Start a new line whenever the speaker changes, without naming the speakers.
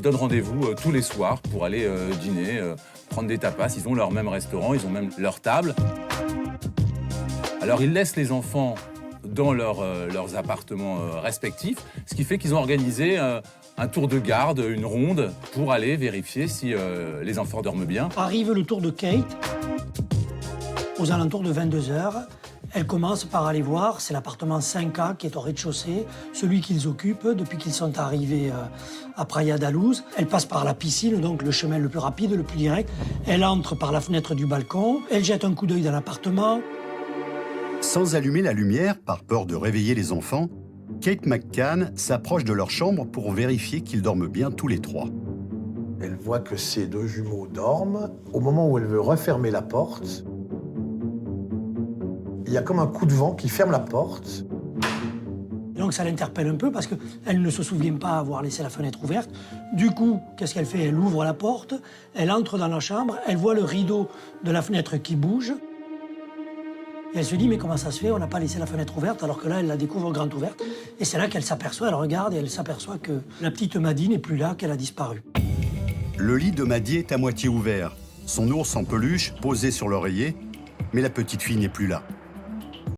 donnent rendez-vous tous les soirs pour aller dîner, prendre des tapas. Ils ont leur même restaurant, ils ont même leur table. Alors ils laissent les enfants dans leurs appartements respectifs, ce qui fait qu'ils ont organisé un tour de garde, une ronde, pour aller vérifier si les enfants dorment bien.
Arrive le tour de Kate, aux alentours de 22h. Elle commence par aller voir, c'est l'appartement 5A qui est au rez-de-chaussée, celui qu'ils occupent depuis qu'ils sont arrivés à Praia da Luz. Elle passe par la piscine, donc le chemin le plus rapide, le plus direct. Elle entre par la fenêtre du balcon, elle jette un coup d'œil dans l'appartement.
Sans allumer la lumière, par peur de réveiller les enfants, Kate McCann s'approche de leur chambre pour vérifier qu'ils dorment bien tous les trois.
Elle voit que ses deux jumeaux dorment. Au moment où elle veut refermer la porte, il y a comme un coup de vent qui ferme la porte.
Donc ça l'interpelle un peu parce qu'elle ne se souvient pas avoir laissé la fenêtre ouverte. Du coup, qu'est-ce qu'elle fait? Elle ouvre la porte, elle entre dans la chambre, elle voit le rideau de la fenêtre qui bouge. Et elle se dit, mais comment ça se fait? On n'a pas laissé la fenêtre ouverte, alors que là, elle la découvre grande ouverte. Et c'est là qu'elle s'aperçoit, elle regarde et elle s'aperçoit que la petite Maddie n'est plus là, qu'elle a disparu.
Le lit de Maddie est à moitié ouvert. Son ours en peluche posé sur l'oreiller, mais la petite fille n'est plus là.